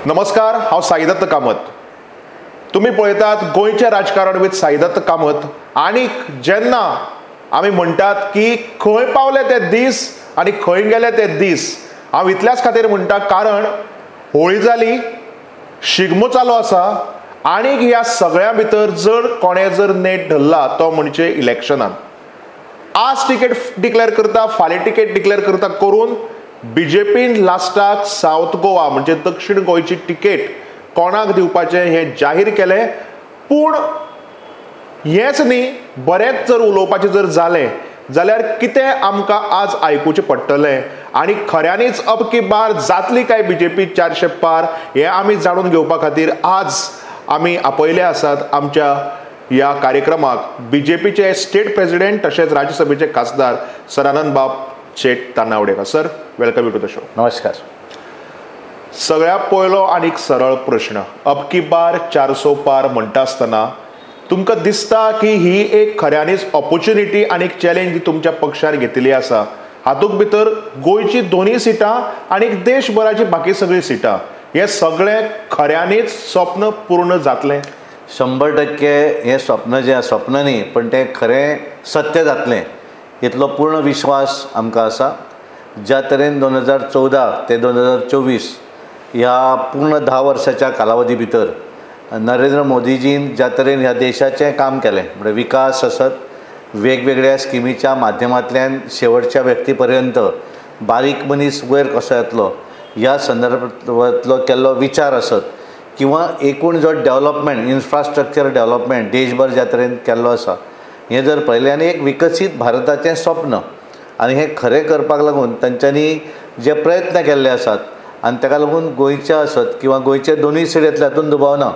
नमस्कार, हांव साईदत्त कामत. तुम्ही पळयतात गोंयचें राजकारण विथ साईदत्त कामत. आणि जेन्ना आमी म्हणटात की खंय पावले ते दीस आनी खंय गेले ते दीस, हांव इतल्याच खातीर म्हणटा कारण होळी जाली, शिगमो चालू आसा आनी ह्या सगळ्या भितर जर नेट धरला तो म्हणजे इलेक्शनान. आज टिकेट डिक्लेअर करता, फाल्यां टिकेट डिक्लेअर करता करून बीजेपीन लास्टाक साऊथ गोवा म्हणजे दक्षिण गोंयची टिकेट कोणाक दिवपाचें हें जाहीर केलें. पूण हेंच न्ही, बरेंच जर उलोवपाचें जर जालें जाल्यार कितें आमकां आज आयकुचें पडटलें आनी खऱ्यांनीच अब की बार जातली काय बीजेपी 400 पार हें आमी जाणून घेवपा खातीर आज आमी आपयले आसात आमच्या ह्या कार्यक्रमाक बीजेपीचे स्टेट प्रेसिडेंट तशेंच राज्यसभेचे खासदार Sadanand Bab Shet Tanavadekar. Sir, welcome you to the show. नमस्कार. सगळ्यात पयलो आनीक सरळ प्रश्न, अब की बार 400 पार म्हणटा आसतना तुमकां दिसता की ही एक खऱ्यांनीच ऑपॉर्च्युनिटी आनी चॅलेंज तुमच्या पक्षार घेतिल्ली आसा? हातूंत भितर गोंयची दोनूय सिटां आनी देशभराची बाकी सगळीं सिटां, हें सगळें खऱ्यांनीच स्वप्न पूर्ण जातलें? 100% हें स्वप्न स्वप्न न्ही, पण तें खरें सत्य जातलें इतलो पूर्ण विश्वास आमकां आसा. ज्या तरेन 2014 ते 2024 ह्या पूर्ण 10 वर्साच्या कालावधी भितर नरेंद्र मोदीजीन ज्या तरेन ह्या देशाचें काम केलें, म्हणजे विकास आसत, वेगवेगळ्या स्किमीच्या माध्यमांतल्यान शेवटच्या व्यक्ती पर्यंत बारीक मनीस वयर कसो येतलो ह्या संदर्भांतलो केल्लो विचार आसत, किंवा एकूण जो डेव्हलपमेंट, इन्फ्रास्ट्रक्चर डेव्हलपमेंट देशभर ज्या तरेन केल्लो आसा, हें जर पळयलें आनी एक विकसीत भारताचें स्वप्न आनी हें खरें करपाक लागून तांच्यांनी जे प्रयत्न केल्ले आसात आनी ताका लागून गोंयच्या आसत किंवा गोंयचे दोनूय सिडेंतले हातूंत दुबाव ना,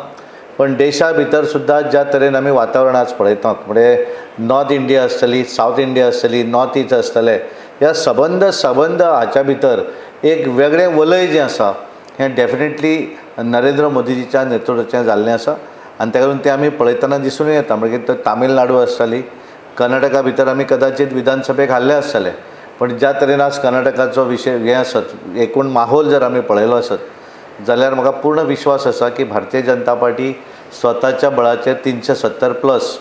पण देशा भितर सुद्दां ज्या तरेन आमी वातावरण आज पळयतात, म्हणजे नॉर्थ इंडिया आसतली, सावथ इंडिया आसतली, नॉर्थ ईस्ट आसतले, ह्या सबंद हाच्या भितर एक वेगळें वलय जें आसा हें डेफिनेटली नरेंद्र मोदीजीच्या नेतृत्वाचें जाल्लें आसा. आनी ताका लागून तें आमी पळयतना दिसून येता. म्हणजे तामिळनाडू आसतली, कर्नाटका भितर आमी कदाचित विधानसभेक हारले आसतले, पण ज्या तरेन आज कर्नाटकाचो विशय हें आसत, एकूण माहोल जर आमी पळयलो आसत जाल्यार म्हाका पूर्ण विश्वास आसा की भारतीय जनता पार्टी स्वताच्या बळाचेर 370+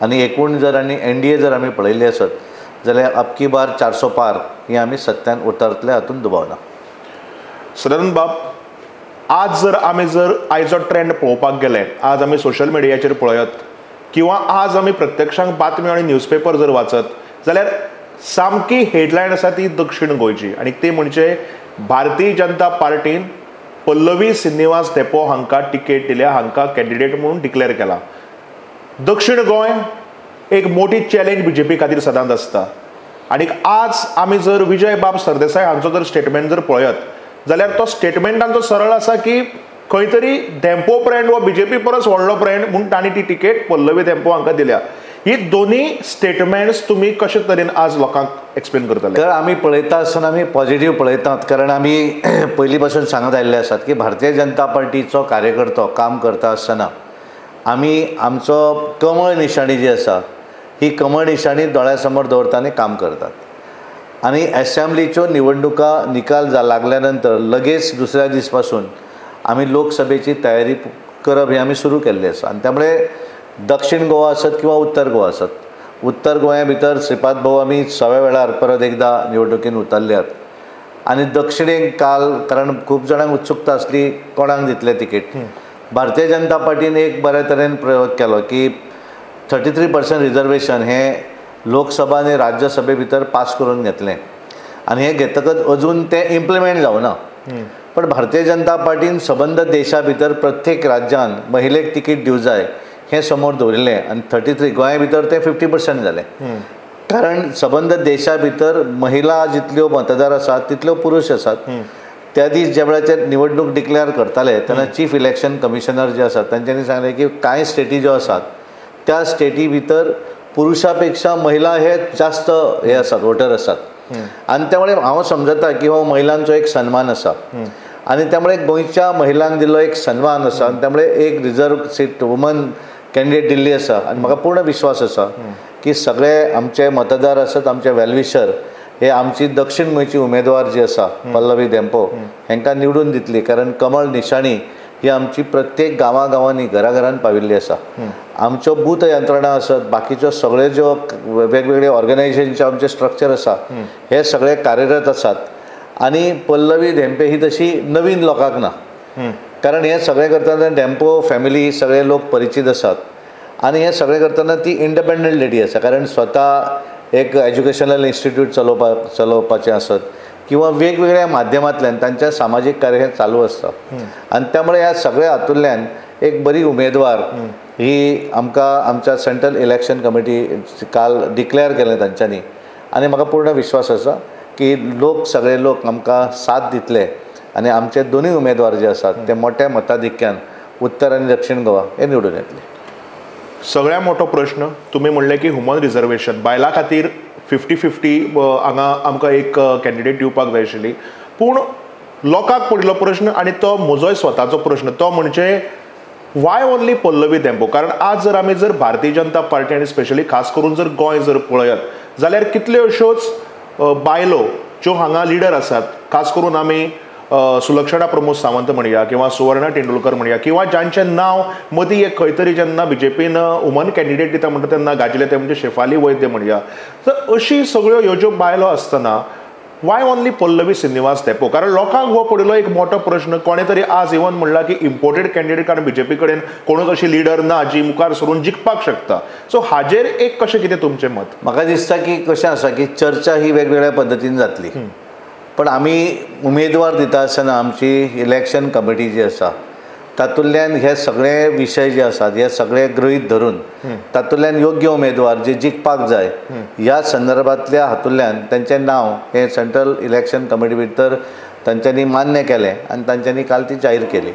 आनी एकूण जर आनी NDA जर आमी पळयली आसत जाल्यार अब की बार 400 पार ही आमी सत्यान उतरतले, हातूंत दुबाव ना. सदानंद बाब, आज जर आमी आयचो ट्रेंड पळोवपाक गेले, आज आमी सोशल मिडियाचेर पळयत किंवा आज आमी प्रत्यक्षांत बातम्यो आनी न्यूजपेपर जर वाचत जाल्यार सामकी हेडलायन आसा ती दक्षिण गोंयची, आनी ती म्हणजे भारतीय जनता पार्टीन पल्लवी श्रीनिवास धेपो हांकां टिकेट दिल्या, हांकां कॅन्डिडेट म्हणून डिक्लेअर केला. दक्षिण गोंय एक मोठी चॅलेंज बीजेपी खातीर सदांच आसता. आनी आज आमी जर विजय बाब सरदेसाय हांचो जर स्टेटमेंट जर पळयत जाल्यार तो स्टेटमेंटांचो सरळ आसा की खंय तरी धेंपो ब्रँड वा बीजेपी परस व्हडलो ब्रँड म्हणून तांणी ती टिकेट पल्लवी धेंपो हांकां दिल्या. ही दोन्ही स्टेटमेंट्स तुम्ही कशे तरेन आज लोकांक एक्सप्लेन करतले? तर आमी पळयता आसतना आमी पॉझिटिव्ह पळयतात, कारण आमी पयलीं पासून सांगत आयिल्ले आसात की भारतीय जनता पार्टीचो कार्यकर्तो काम करता आसतना आमी आमचो कमळ निशाणी जी आसा ही कमळ निशाणी दोळ्या समोर दवरता आनी काम करतात. आनी असेंब्लीच्यो निवडणुका निकाल लागल्या नंतर लगेच दुसऱ्या दीस पासून आमी लोकसभेची तयारी करप ही आमी सुरू केल्ली आसा. आनी त्यामुळे दक्षिण गोवा आसत किंवा उत्तर गोवा आसत, उत्तर गोंया भितर श्रीपाद भाऊ आमी 6व्या वेळार परत एकदा निवडणुकीन उतरल्यात. आनी दक्षिणेक काल, कारण खूब जाणांक उत्सुकता आसली कोणाक दितले तिकेट, भारतीय जनता पार्टीन एक बऱ्या तरेन प्रयोग केलो की 33% रिजर्वेशन हें लोकसभा आनी राज्यसभे भितर पास करून घेतलें. आनी हें घेतकच अजून तें इम्प्लिमेंट जावना. पण भारतीय जनता पार्टीन सबंद देशा भितर प्रत्येक राज्यान महिलेक तिकीट दिवं जाय हें समोर दवरिल्लें. आनी 33 गोंया भितर तें 50% जालें. कारण सबंद देशा भितर महिला जितल्यो मतदार आसात तितल्यो पुरुश आसात. त्या दीस ज्या वेळाचेर निवडणूक डिक्लेअर करताले तेन्ना चीफ इलेक्शन कमिशनर जे आसात तांच्यांनी सांगलें की कांय स्टेटी ज्यो आसात त्या स्टेटी भितर पुरुषा पेक्षा महिला हे जास्त हे आसात, वोटर आसात. आनी त्यामुळे हांव समजता की हो महिलांचो एक सन्मान आसा आनी त्यामुळे गोंयच्या महिलांक दिल्लो एक सन्मान आसा. आनी त्यामुळे एक reserve seat woman candidate Delhi आसा. आनी म्हाका पूर्ण विश्वास आसा की सगळे आमचे मतदार आसत, आमचे वेलविशर हे आमची दक्षिण गोंयची उमेदवार जी आसा पल्लवी धेंपो हांकां निवडून दितली, कारण कमळ निशाणी ही आमची प्रत्येक गांवांनी घराघरांत पाविल्ली आसा. आमच्यो बूथ यंत्रणा आसत, बाकीच्यो सगळ्यो ज्यो वेगवेगळे ऑर्गनायझेशनचे आमचे स्ट्रक्चर आसा हे सगळे कार्यरत आसात. आनी पल्लवी धेंपे ही तशी नवीन लोकांक ना, कारण हे सगळें करतना धेंपो फॅमिली सगळे लोक परिचीत आसात. आनी हे सगळें करतना ती इंडिपेंडंट लेडी आसा, कारण स्वता एक एज्युकेशनल इन्स्टिट्यूट चलोवपाचें आसत किंवा वेगवेगळ्या माध्यमांतल्यान तांच्या सामाजीक कार्य हे चालू आसता. आनी त्यामुळे ह्या सगळ्या हातूंतल्यान एक बरी उमेदवार ही आमकां आमच्या सेंट्रल इलेक्शन कमिटी काल डिक्लेअर केलें तांच्यांनी. आनी म्हाका पूर्ण विश्वास आसा की सगळे लोक आमकां साथ दितले आनी आमचे दोनूय उमेदवार जे आसात ते मोठ्या मताधिक्यान उत्तर आनी दक्षिण गोवा हे निवडून येतले. सगळ्यात मोठो प्रश्न तुम्ही म्हणले की ह्युमन रिजर्वेशन बायलां खातीर 50-50 हांगा आमकां एक कॅन्डिडेट दिवपाक जाय आशिल्ली, पूण लोकांक पडिल्लो प्रश्न आनी तो म्हजोय स्वताचो प्रश्न तो म्हणजे वाय ओन्ली पल्लवी धेंपो. कारण आज जर आमी भारतीय जनता पार्टी आनी स्पेशली खास करून जर गोंय जर पळयत जाल्यार कितल्योश्योच बायलो ज्यो हांगा लिडर आसात, खास करून आमी सुलक्षणा प्रमोद सावंत म्हणया किंवा सुवर्णा तेंडुलकर म्हणया किंवा ज्यांचें नांव मदीं एक खंय तरी जेन्ना बीजेपीन वुमन कॅन्डिडेट दिता म्हणटा तेन्ना गाजले ते म्हणजे शेफाली वैद्य म्हणया. तर अशी सगळ्यो ह्यो ज्यो बायलो आसतना वाय ओन्ली पल्लवी श्रीनिवास धेंपो? कारण लोकांक हो पडिल्लो एक मोठो प्रश्न. कोणे तरी आज इवन म्हणला की इम्पोर्टेड कॅन्डिडेट कारण बीजेपी कडेन कोणूच अशी लिडर ना जी मुखार सरून जिखपाक शकता. सो हाजेर एक कशें कितें तुमचें मत? म्हाका दिसता की कशें आसा की चर्चा ही वेगवेगळ्या पद्दतीन जातली, पण आमी उमेदवार दिता आसतना आमची इलेक्शन कमिटी जी आसा तातूंतल्यान हे सगळे विशय जे आसात हे सगळे गृहीत धरून तातूंतल्यान योग्य उमेदवार जे जिखपाक जाय ह्या संदर्भांतल्या हातूंतल्यान तांचें नांव हे सेंट्रल इलेक्शन कमिटी भितर तांच्यांनी मान्य केलें आनी तांच्यांनी काल ती जाहीर केली.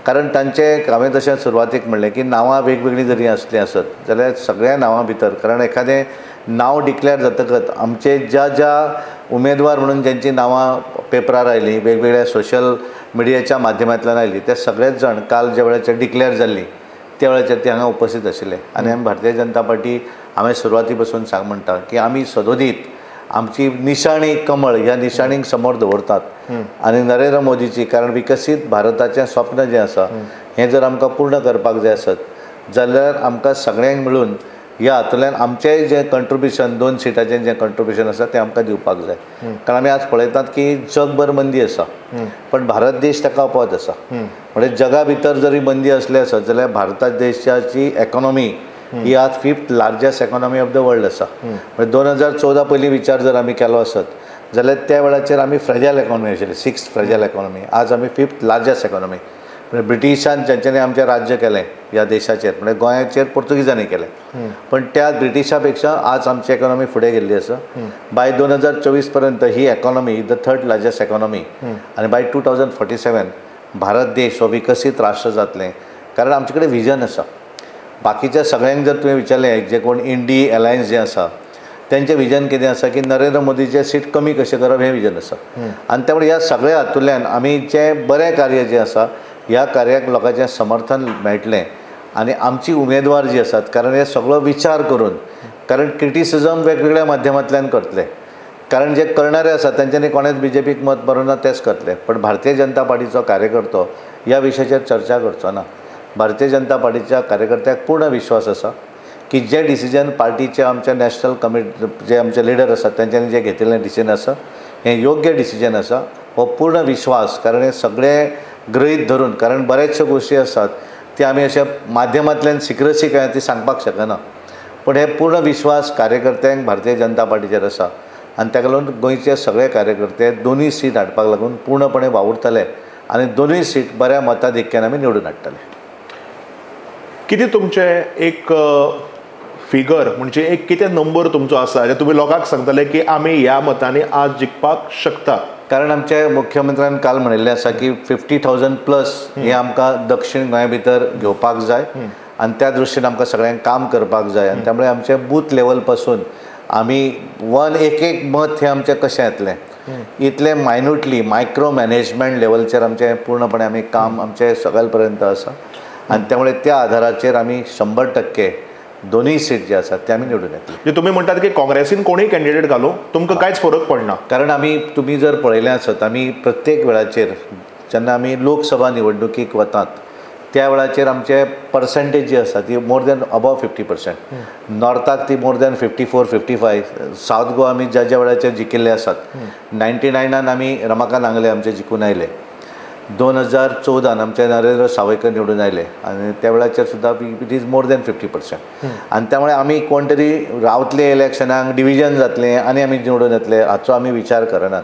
कारण तांचे हांवें तशें सुरवातेक म्हणलें की नांवां वेगवेगळीं जरी आसलीं आसत जाल्यार सगळ्या नांवां भितर, कारण एखादें नांव डिक्लेअर जातकच आमचे ज्या उमेदवार म्हणून ज्यांची नांवां पेपरार आयलीं वेगवेगळ्या सोशल मिडियाच्या माध्यमांतल्यान आयलीं ते सगळेच जाण काल ज्या वेळाचेर डिक्लेअर जाल्लीं त्या वेळाचेर ते हांगा उपस्थित आशिल्ले. आनी आमी भारतीय जनता पार्टी हांवें सुरवाती पासून सांग म्हणटा की आमी सदोदीत आमची निशाणी कमळ ह्या निशाणीक समोर दवरतात आनी नरेंद्र मोदीची, कारण विकसीत भारताचें स्वप्न जें आसा हें जर आमकां पूर्ण करपाक जाय आसत जाल्यार आमकां सगळ्यांक मिळून ह्या हातूंतल्यान आमचें जें कंट्रिब्युशन 2 सिटाचें जें कंट्रिब्युशन आसा तें आमकां दिवपाक जाय. कारण आमी आज पळयतात की जगभर मंदी आसा पण भारत देश ताका अपवाद आसा. म्हणजे जगा भितर जरी मंदी असली आसत जाल्यार भारत देशाची इकॉनॉमी ही आज 5th largest economy of the world आसा. म्हणजे 2014 पयलीं विचार जर आमी केलो आसत जाल्यार त्या वेळाचेर आमी फ्रेजायल इकॉनॉमी आशिल्ली, 6th फ्रेजायल इकॉनॉमी. आज आमी 5th लार्जस्ट इकॉनॉमी. म्हणजे ब्रिटिशान जेंच्यांनी आमचें राज्य केलें ह्या देशाचेर म्हणजे गोंयाचेर पोर्तुगीजांनी केलें, पण त्या ब्रिटिशा पेक्षा आज आमची इकॉनॉमी फुडें गेल्ली आसा. बाय 2024 पर्यंत ही economy the 3rd largest economy आनी बाय 2047 भारत देश हो विकसीत राष्ट्र जातलें. कारण आमचे कडेन विजन आसा. बाकीच्या सगळ्यांक जर तुवें विचारलें जे कोण इंडी अलायन्स जें आसा तेंचें विजन कितें आसा की नरेंद्र मोदीचें सीट कमी कशें करप हें विजन आसा. आनी त्यामुळे ह्या सगळ्या हातूंतल्यान आमी जें बरें कार्य जें आसा ह्या कार्याक लोकांचें समर्थन मेळटलें आनी आमची उमेदवार जी आसात, कारण हे सगळो विचार करून, कारण क्रिटिसिजम वेगवेगळ्या माध्यमांतल्यान करतले, कारण जे करणारे आसात तांच्यांनी कोणेच बीजेपीक मत भरूं ना तेच करतले, पण भारतीय जनता पार्टीचो कार्यकर्तो ह्या विशयाचेर चर्चा करचो ना. भारतीय जनता पार्टीच्या कार्यकर्त्याक पूर्ण विश्वास आसा की जे डिसिजन पार्टीचे आमच्या नॅशनल कमिटी जे आमचे लिडर आसात तांच्यांनी जे घेतिल्लें डिसिजन आसा हें योग्य डिसिजन आसा. हो पूर्ण विश्वास, कारण हे सगळे गृहीत धरून, कारण बरेचशे गोष्टी आसात ती आमी अशा माध्यमांतल्यान सिक्रेसी काय ती सांगपाक शकना, पण हे पूर्ण विश्वास कार्यकर्त्यांक भारतीय जनता पार्टीचेर आसा. आनी ताका लागून गोंयचे सगळे कार्यकर्ते दोनूय सीट हाडपाक लागून पूर्णपणे वावुरतले आनी दोनूय सीट बऱ्या मताधिक्यान आमी निवडून हाडटले. कितें तुमचें एक फिगर म्हणजे एक कितें नंबर तुमचो आसा जे तुमी लोकांक सांगतले की आमी ह्या मतांनी आज जिखपाक शकता? कारण आमच्या मुख्यमंत्र्यान काल म्हणिल्लें आसा की 50,000 प्लस हे आमकां दक्षिण गोंया भितर घेवपाक जाय आनी त्या दृश्टीन आमकां सगळ्यांक काम करपाक जाय. आनी त्यामुळे आमचे बूथ लेवल पासून आमी एक मत हे आमचें कशें येतलें इतलें मायन्यूटली मायक्रो मॅनेजमेंट लेवलचेर आमचें पूर्णपणे आमी काम आमचें सकयल पर्यंत आसा. आनी त्यामुळे त्या आधाराचेर आमी 100% दोन्ही सीट जे आसात ते आमी निवडून येतले. म्हणजे तुम्ही म्हणतात की काँग्रेसीन कोणीय कॅन्डिडेट घालूं तुमकां कांयच फरक पडना. कारण तुमी जर पळयलें आसत आमी प्रत्येक वेळाचेर जेन्ना आमी लोकसभा निवडणुकीक वतात त्या वेळाचेर आमचे पर्संटेज जी आसा ती मोर दॅन अबव 50%. नॉर्थाक ती मोर दॅन 54-55. सावथ गोवा आमी ज्या वेळाचेर जिखिल्ले आसात 99 आमी रमाकांत आंगले आमचे जिखून आयले. 2014 आमचे नरेंद्र सावयकर निवडून आयले आनी त्या वेळाचेर सुद्दां इट इज मोर दॅन 50%. आनी त्यामुळे आमी कोण तरी रावतले इलेक्शनाक डिविजन जातलें आनी आमी निवडून येतले हाचो आमी विचार करनात.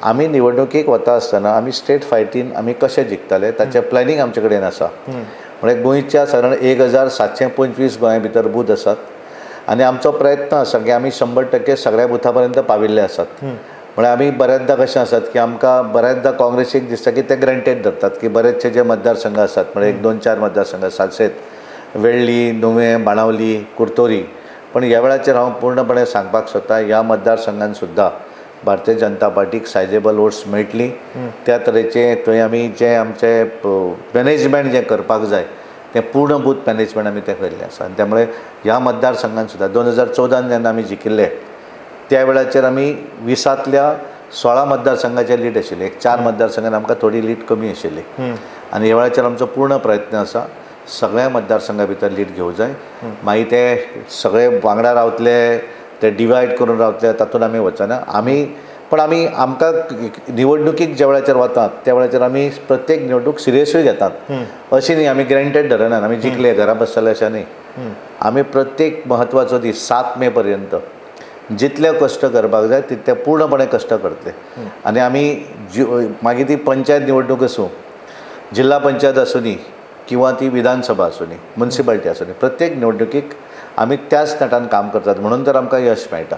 आमी निवडणुकीक वता आसतना आमी स्टेट फायटीन आमी कशें जिखतले ताचें प्लॅनिंग आमचे कडेन आसा. म्हणजे गोंयच्या सादारण 1725 गोंया भितर बूथ आसात आनी आमचो प्रयत्न आसा की आमी 100% सगळ्या बुथा पर्यंत पाविल्ले आसात. म्हणजे आमी बऱ्याचदा कशें आसात की आमकां बऱ्याचदा काँग्रेसीक दिसता की ते ग्रँटेड धरतात की बरेचशे जे मतदारसंघ आसात म्हणजे 1-2-4 मतदारसंघ सालसेत, वेळ्ळी, नुवें, बाणावली, कुर्तोरी. पण ह्या वेळाचेर हांव पूर्णपणे सांगपाक सोदता ह्या मतदारसंघान सुद्दां भारतीय जनता पार्टीक सायजेबल वोट्स मेळटली. त्या तरेचे थंय आमी जे आमचे मॅनेजमेंट जें करपाक जाय तें पूर्ण बूथ मॅनेजमेंट आमी तें केल्लें आसा. आनी त्यामुळे ह्या मतदारसंघान सुद्दां 2014 जेन्ना आमी जिखिल्ले त्या वेळाचेर आमी 20तल्या 16 मतदारसंघाचेर लीड आशिल्ली. 4 मतदारसंघान आमकां थोडी लीड कमी आशिल्ली आनी ह्या वेळाचेर आमचो पूर्ण प्रयत्न आसा सगळ्या मतदारसंघा भितर लीड घेवं जाय. मागीर ते सगळे वांगडा रावतले ते डिवायड करून रावतले तातूंत आमी वचना. पण आमकां निवडणुकीक ज्या वेळाचेर वतात त्या वेळाचेर आमी प्रत्येक निवडणूक सिरियसूय घेतात. अशी न्ही आमी ग्रँटेड धरनात आमी जिखले घरा बसतले अशें न्ही. आमी प्रत्येक म्हत्वाचो दीस 7 मे पर्यंत जितले कश्ट करपाक जाय तितले पूर्णपणे कश्ट करतले. आनी आमी मागीर ती पंचायत निवडणूक आसूं, जिल्हा पंचायत आसूं दी किंवा ती विधानसभा आसूं दी, म्युनिसिपालिटी आसूं दी, प्रत्येक निवडणुकीक आमी त्याच नेटान काम करतात म्हणून तर आमकां यश मेळटा.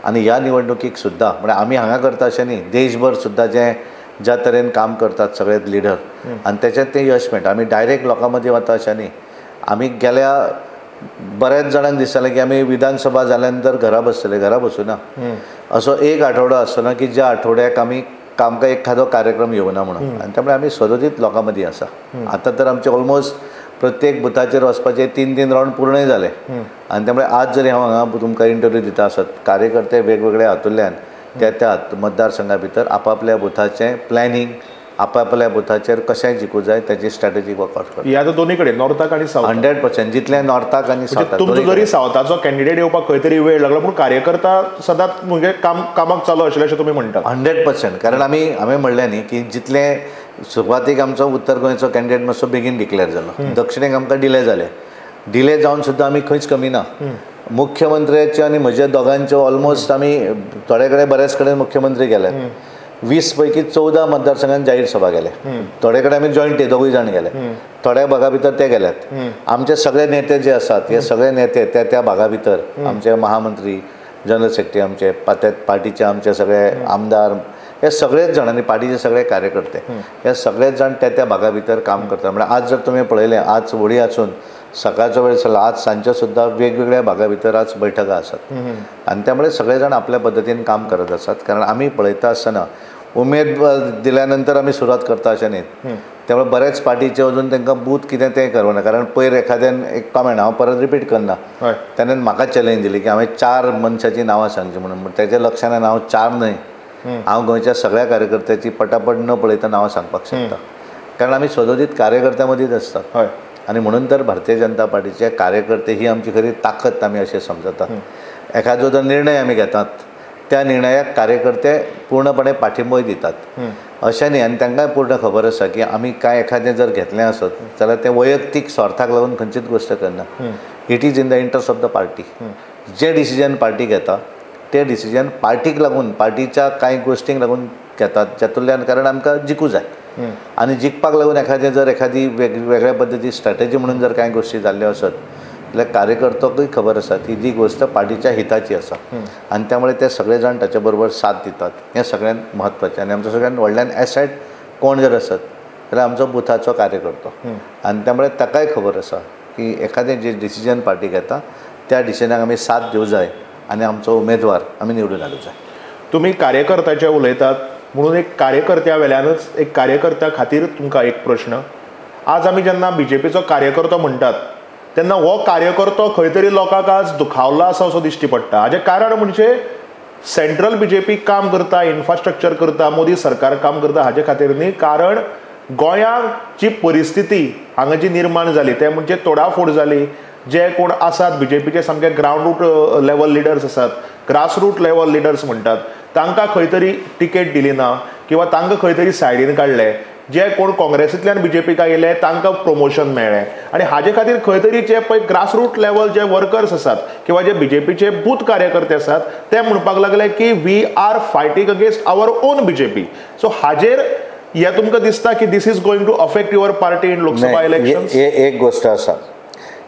आनी ह्या निवडणुकीक सुद्दां म्हणजे आमी हांगा करता अशें न्ही, देशभर सुद्दां ज्या तरेन काम करतात सगळे लिडर आनी त्याच्यात तें यश मेळटा. आमी डायरेक्ट लोकां मदीं वता अशें न्ही. आमी गेल्या बऱ्याच जाणांक दिसतालें की आमी विधानसभा जाल्या नंतर घरा बसतले, घरा बसूना. असो एक आठवडो आसतना की ज्या आठवड्याक आमकां एखादो कार्यक्रम येवना म्हणून. आनी त्यामुळे आमी सदोदीत लोकां मदीं आसा. आतां तर आमचे ऑलमोस्ट प्रत्येक बुथाचेर वचपाचे 3 रावंड पूर्णय जाले. आनी त्यामुळे आज जरी हांव हांगा तुमकां इंटरव्यू दिता आसत कार्यकर्ते वेगवेगळे हातूंतल्यान त्या मतदारसंघा भितर आपापल्या बुथाचें प्लॅनिंग आपापल्या बुथाचेर कशें जिखूं जाय ताची स्ट्रॅटेजी वर्कआउट करता. ह्या दोनी कडेन नॉर्थाक आनी सावथ 100% जितले नॉर्थाक आनी सावथाक. तुमचो जरी सावथाचो कॅन्डिडेट येवपाक खंय तरी वेळ लागलो पूण कार्यकर्ता सदांच म्हणजे कामाक चालू आशिल्ले अशें तुमी म्हणटात. 100% कारण आमी म्हणलें न्ही की जितले सुरवातीक आमचो उत्तर गोंयचो कॅन्डिडेट मातसो बेगीन डिक्लेअर जालो, दक्षिणेक आमकां डिले जावन सुद्दां आमी खंयच कमी ना. मुख्यमंत्र्याचे आनी म्हजे दोगांच्यो ऑलमोस्ट आमी थोडे कडेन बरेच कडेन मुख्यमंत्री गेले. 20 पैकी 14 मतदारसंघान जाहीर सभा गेले. थोडे कडेन आमी जॉयंट दोगूय जाण गेले. थोड्या भागा भितर ते गेल्यात. आमचे सगळे नेते जे आसात हे सगळे नेते त्या भागा भितर आमचे महामंत्री, जनरल सेक्रेटरी, आमचे पार्टीचे आमचे सगळे आमदार, हे सगळेच जाण आनी पार्टीचे सगळे कार्यकर्ते हे सगळेच जाण त्या भागा भितर काम करतात. म्हणजे आज जर तुमी पळयलें आज व्हडी आसून सकाळचो वेळ चल्ला, आज सांजच्यो सुद्दां वेगवेगळ्या भागा भितर आज बैठका आसात. आनी त्यामुळे सगळे जाण आपल्या पद्दतीन काम करत आसात. कारण आमी पळयता आसतना उमेद दिल्या नंतर आमी सुरवात करता अशें न्ही. त्यामुळे बरेच पार्टीचे अजून तांकां बूथ कितें तें करना. कारण पयर एखाद्यान एक कमेंट हांव परत रिपीट करना, ताणें म्हाका चॅलेंज दिली की हांवें 4 मनशाची नांवां सांगची म्हणून. तेच्या लक्षान हांव 4 न्हय, हांव गोंयच्या सगळ्या कार्यकर्त्याची पटापट न पळयता नांवां सांगपाक शकता. कारण आमी सदोदीत कार्यकर्त्या मदींच आसतात. आनी म्हणून तर भारतीय जनता पार्टीचे कार्यकर्ते ही आमची खरी ताकद आमी अशें समजतात. एखादो जर निर्णय आमी घेतात त्या निर्णयाक कार्यकर्ते पूर्णपणे पाठिंबोय दितात अशें न्ही. आनी तांकांय पूर्ण खबर आसा की आमी काय एखादें जर घेतलें आसत जाल्यार ते वैयक्तीक स्वार्थाक लागून खंयचीच गोश्ट करना. It is in the interest of the party. जे डिसिजन पार्टी घेता ते डिसिजन पार्टीक लागून पार्टीच्या कांय गोश्टींक लागून घेतात जातूंतल्यान कारण आमकां जिखूं जाय. आनी जिखपाक लागून एखादी वेगळ्या पद्दती स्ट्रॅटेजी म्हणून जर कांय गोश्टी जाल्ल्यो आसत जाल्यार कार्यकर्त्याकूय खबर आसा की ती गोश्ट पार्टीच्या हिताची आसा. आनी त्यामुळे ते सगळे जाण ताचे बरोबर साथ दितात. हें सगळ्यांत म्हत्वाचें. आनी आमचो सगळ्यांत व्हडल्यान एसेट कोण जर आसत जाल्यार आमचो बुथाचो कार्यकर्तो. आनी त्यामुळे ताकाय खबर आसा की एखादें जे डिसिजन पार्टी घेता त्या डिसिजनाक आमी साथ दिवं जाय आनी आमचो उमेदवार आमी निवडून हाडूंक जाय. तुमी कार्यकर्त्याचे उलयतात म्हणून एक कार्यकर्त्या वेल्यानच एक कार्यकर्त्या खातीर तुमकां एक प्रश्न. आज आमी जेन्ना BJPचो कार्यकर्तो म्हणटात तेन्ना हो कार्यकर्तो खंय तरी लोकांक आज दुखावला आसा असो दिश्टी पडटा. हाजें कारण म्हणजे सेंट्रल बीजेपी काम करता, इन्फ्रास्ट्रक्चर करता, मोदी सरकार काम करता हाजे खातीर न्ही, कारण गोंयांत जी परिस्थिती हांगा जी निर्माण जाली ते म्हणजे तोडाफोड जाली. जे कोण आसात बीजेपीचे सामके ग्रावंड रूट लेवल लिडर्स आसात, ग्रासरूट लेवल लिडर्स म्हणटात, तांकां खंय तरी टिकेट दिली ना किंवा तांकां खंय तरी सायडीन काडले. जे कोण काँग्रेसींतल्यान बीजेपीक आयिल्ले तांकां प्रमोशन मेळ्ळें आनी हाजे खातीर खंय तरी जे पळय ग्रासरूट लेवल जे वर्कर्स आसात किंवा जे बीजेपीचे बूथ कार्यकर्ते आसात ते म्हणपाक लागले की we are fighting against our own BJP. So हाजेर हे तुमकां दिसता की this is going to affect your party in Lok Sabha election? एक गोष्ट आसा,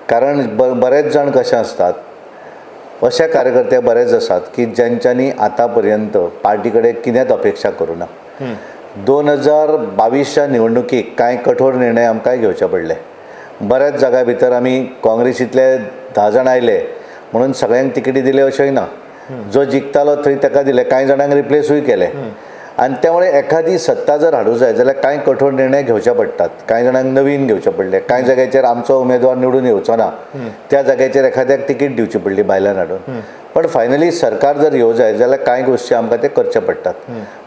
कारण बरेच जाण कशे असतात, अशे कार्यकर्ते बरेच आसात की ज्यांच्यांनी आतां पर्यंत पार्टी कडेन कितेंच अपेक्षा करूं ना. 2022च्या निवडणुकीक कांय कठोर निर्णय आमकां घेवचे पडले. बऱ्याच जागा भितर आमी काँग्रेसींतले 10 जाण आयले म्हणून सगळ्यांक तिकेटी दिले अशेंय ना. जो जिखतालो थंय ताका दिले, कांय जाणांक रिप्लेसूय केले. आनी त्यामुळे एखादी सत्ता जर हाडूं जाय जाल्यार कांय कठोर निर्णय घेवचे पडटात. कांय जाणांक नवीन घेवचे पडले, कांय जाग्याचेर आमचो उमेदवार निवडून येवचो ना, त्या जाग्याचेर एखाद्याक तिकीट दिवची पडली भायल्यान हाडून. पण फायनली सरकार जर येवं जाय जाल्यार कांय गोश्टी आमकां ते करचे पडटात.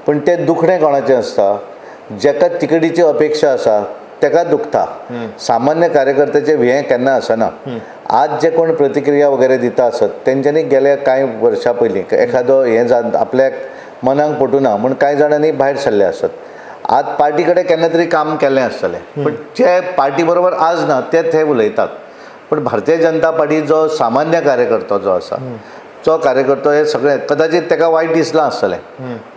पण ते दुखणें कोणाचें आसता? जेका तिकेटीची अपेक्षा आसा तेका दुखता. सामान्य कार्यकर्त्याचे हें केन्ना आसना. आज जे कोण प्रतिक्रिया वगैरे दिता आसत तेंच्यांनी गेल्या कांय वर्सां पयलीं एखादो हें आपल्याक मनाक पटूना म्हूण कांय जाणांनी भायर सरले आसत. आज पार्टी कडेन केन्ना तरी काम केल्लें आसतलें, पण जे पार्टी बरोबर आज ना ते थंय उलयतात. पण भारतीय जनता पार्टी जो सामान्य कार्यकर्तो जो आसा, जो कार्यकर्तो हे सगळें कदाचित ताका वायट दिसलां आसतलें,